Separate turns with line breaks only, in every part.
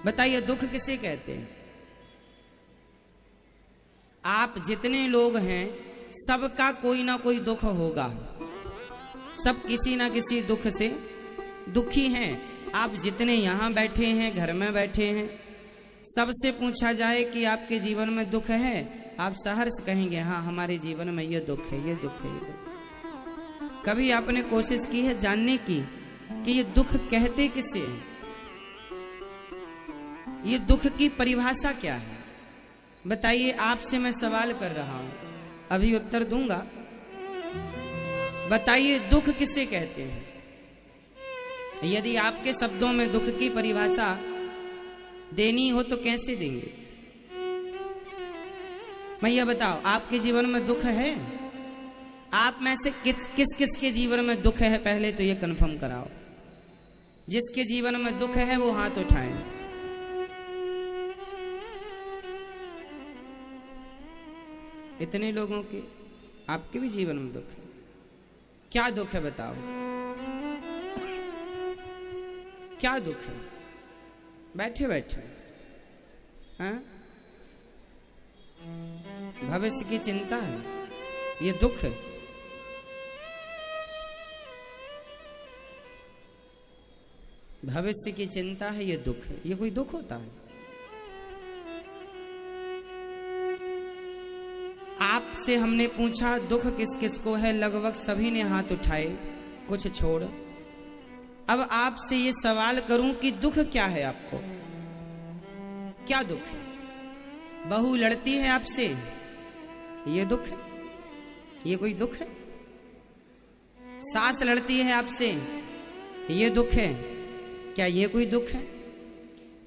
बताइए दुख किसे कहते हैं? आप जितने लोग हैं सबका कोई ना कोई दुख होगा, सब किसी ना किसी दुख से दुखी हैं। आप जितने यहाँ बैठे हैं, घर में बैठे हैं, सबसे पूछा जाए कि आपके जीवन में दुख है, आप सहर्ष कहेंगे हाँ हमारे जीवन में ये दुख है, ये दुख है, ये दुख। कभी आपने कोशिश की है जानने की कि ये दुख कहते किसे हैं? ये दुख की परिभाषा क्या है? बताइए, आपसे मैं सवाल कर रहा हूं, अभी उत्तर दूंगा। बताइए दुख किसे कहते हैं? यदि आपके शब्दों में दुख की परिभाषा देनी हो तो कैसे देंगे? भैया बताओ, आपके जीवन में दुख है? आप में से किस किस के जीवन में दुख है पहले तो ये कंफर्म कराओ। जिसके जीवन में दुख है वो हाथ उठाएं। इतने लोगों के आपके भी जीवन में दुख है। क्या दुख है बताओ, क्या दुख है? बैठे बैठे हाँ, भविष्य की चिंता है, ये दुख है। भविष्य की चिंता है, ये दुख है। ये कोई दुख होता है? आपसे हमने पूछा दुख किस किस को है, लगभग सभी ने हाथ उठाए, कुछ छोड़। अब आपसे ये सवाल करूं कि दुख क्या है आपको? क्या दुख है? बहू लड़ती है आपसे, ये दुख है? ये कोई दुख है? सास लड़ती है आपसे, ये दुख है? क्या ये कोई दुख है?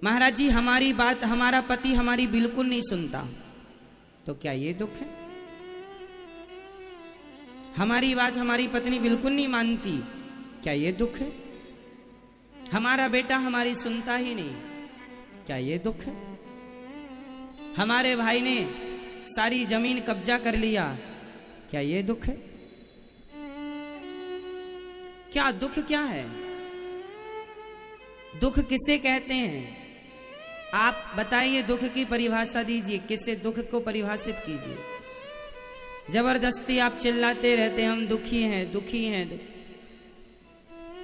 महाराज जी हमारी बात हमारा पति हमारी बिल्कुल नहीं सुनता, तो क्या ये दुख है? हमारी बात हमारी पत्नी बिल्कुल नहीं मानती, क्या ये दुख है? हमारा बेटा हमारी सुनता ही नहीं, क्या ये दुख है? हमारे भाई ने सारी जमीन कब्जा कर लिया, क्या ये दुख है? क्या दुख क्या है? दुख किसे कहते हैं? आप बताइए, दुख की परिभाषा दीजिए, किससे दुख को परिभाषित कीजिए। जबरदस्ती आप चिल्लाते रहते हम दुखी हैं, दुखी हैं।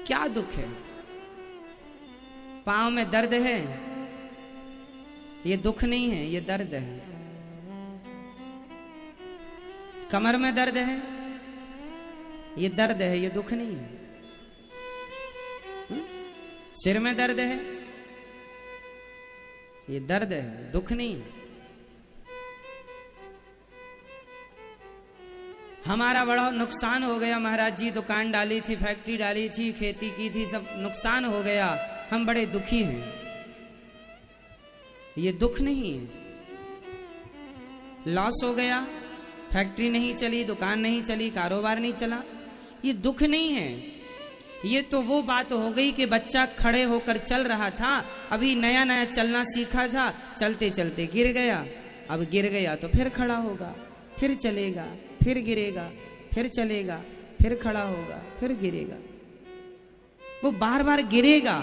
क्या दुख है? पांव में दर्द है, ये दुख नहीं है, ये दर्द है। कमर में दर्द है, ये दर्द है, ये दुख नहीं है। सिर में दर्द है, ये दर्द है, दुख नहीं है। हमारा बड़ा नुकसान हो गया महाराज जी, दुकान डाली थी, फैक्ट्री डाली थी, खेती की थी, सब नुकसान हो गया, हम बड़े दुखी हैं, ये दुख नहीं है। लॉस हो गया, फैक्ट्री नहीं चली, दुकान नहीं चली, कारोबार नहीं चला, ये दुख नहीं है। ये तो वो बात हो गई कि बच्चा खड़े होकर चल रहा था, अभी नया नया चलना सीखा था, चलते चलते गिर गया, अब गिर गया तो फिर खड़ा होगा, फिर चलेगा, फिर गिरेगा, फिर चलेगा, फिर खड़ा होगा, फिर गिरेगा। वो बार बार गिरेगा,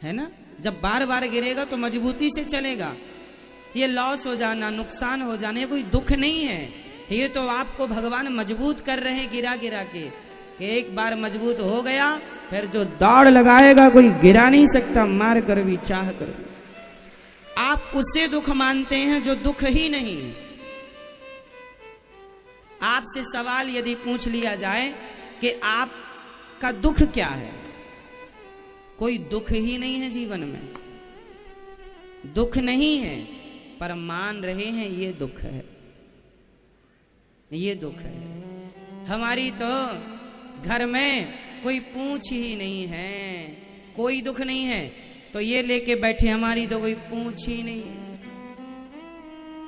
है ना? जब बार बार गिरेगा तो मजबूती से चलेगा। ये लॉस हो जाना, नुकसान हो जाना, ये कोई दुख नहीं है। ये तो आपको भगवान मजबूत कर रहे हैं गिरा गिरा के, कि एक बार मजबूत हो गया फिर जो दौड़ लगाएगा कोई गिरा नहीं सकता, मार कर भी चाह कर भी। आप उसे दुख मानते हैं जो दुख ही नहीं। आपसे सवाल यदि पूछ लिया जाए कि आपका दुख क्या है, कोई दुख ही नहीं है जीवन में, दुख नहीं है, पर मान रहे हैं ये दुख है, ये दुख है। हमारी तो घर में कोई पूछ ही नहीं है, कोई दुख नहीं है, तो ये लेके बैठे हमारी तो कोई पूछ ही नहीं है।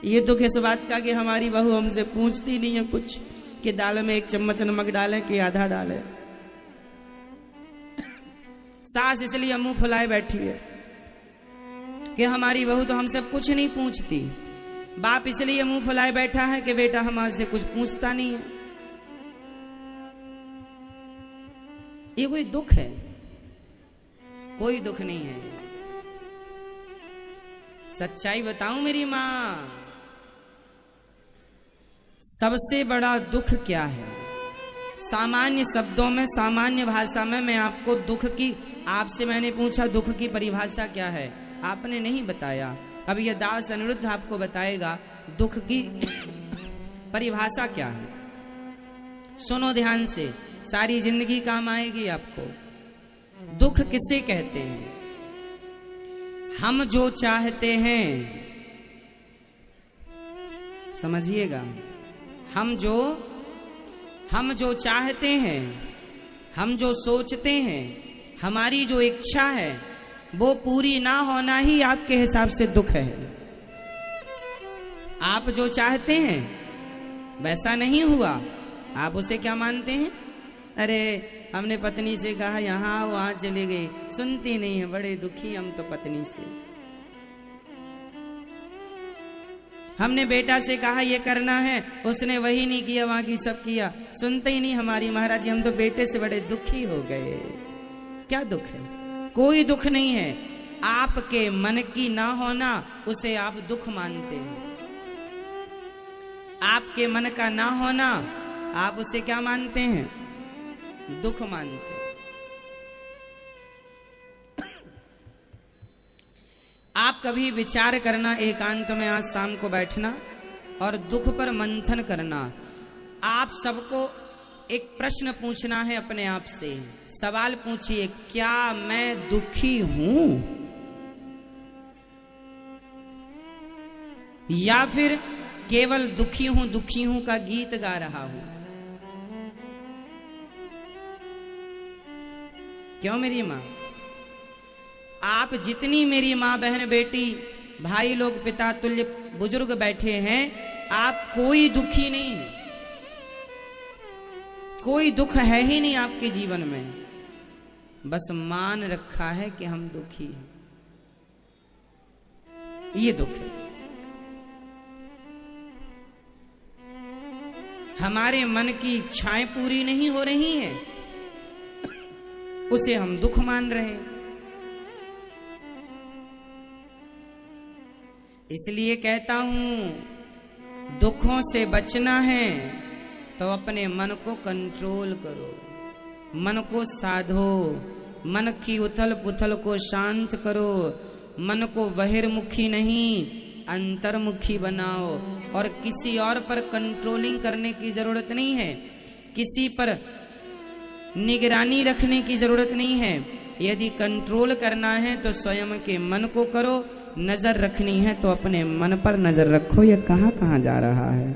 ये दुख इस बात का कि हमारी बहू हमसे पूछती नहीं है कुछ, कि दाल में 1 चम्मच नमक डालें कि आधा डालें। सास इसलिए मुंह फुलाए बैठी है कि हमारी बहू तो हमसे कुछ नहीं पूछती। बाप इसलिए मुंह फुलाए बैठा है कि बेटा हमारे कुछ पूछता नहीं है। ये कोई दुख है? कोई दुख नहीं है। सच्चाई बताऊं मेरी माँ, सबसे बड़ा दुख क्या है? सामान्य शब्दों में, सामान्य भाषा में मैं आपको दुख की, आपसे मैंने पूछा दुख की परिभाषा क्या है, आपने नहीं बताया। अब ये दास अनिरुद्ध आपको बताएगा दुख की परिभाषा क्या है। सुनो ध्यान से, सारी जिंदगी काम आएगी आपको। दुख किसे कहते हैं? हम जो चाहते हैं, समझिएगा, हम जो चाहते हैं, हम जो सोचते हैं, हमारी जो इच्छा है वो पूरी ना होना ही आपके हिसाब से दुख है। आप जो चाहते हैं वैसा नहीं हुआ, आप उसे क्या मानते हैं? अरे हमने पत्नी से कहा यहाँ वहां चले गए, सुनती नहीं है, बड़े दुखी हम तो पत्नी से। हमने बेटा से कहा ये करना है, उसने वही नहीं किया, वहां की सब किया, सुनते ही नहीं हमारी। महाराज जी हम तो बेटे से बड़े दुखी हो गए। क्या दुख है? कोई दुख नहीं है। आपके मन की ना होना उसे आप दुख मानते हैं। आपके मन का ना होना आप उसे क्या मानते हैं? दुख मानते हैं। आप कभी विचार करना, एकांत में आज शाम को बैठना और दुख पर मंथन करना। आप सबको एक प्रश्न पूछना है अपने आप से। सवाल पूछिए, क्या मैं दुखी हूं या फिर केवल दुखी हूं का गीत गा रहा हूं? क्यों मेरी मां? आप जितनी मेरी मां, बहन, बेटी, भाई लोग, पिता तुल्य बुजुर्ग बैठे हैं, आप कोई दुखी नहीं है। कोई दुख है ही नहीं आपके जीवन में। बस मान रखा है कि हम दुखी हैं, ये दुख है। हमारे मन की इच्छाएं पूरी नहीं हो रही हैं, उसे हम दुख मान रहे हैं। इसलिए कहता हूं, दुखों से बचना है तो अपने मन को कंट्रोल करो, मन को साधो, मन की उथल पुथल को शांत करो, मन को बहिर्मुखी नहीं अंतर्मुखी बनाओ। और किसी और पर कंट्रोलिंग करने की जरूरत नहीं है, किसी पर निगरानी रखने की जरूरत नहीं है। यदि कंट्रोल करना है तो स्वयं के मन को करो, नजर रखनी है तो अपने मन पर नजर रखो, ये कहां कहां जा रहा है।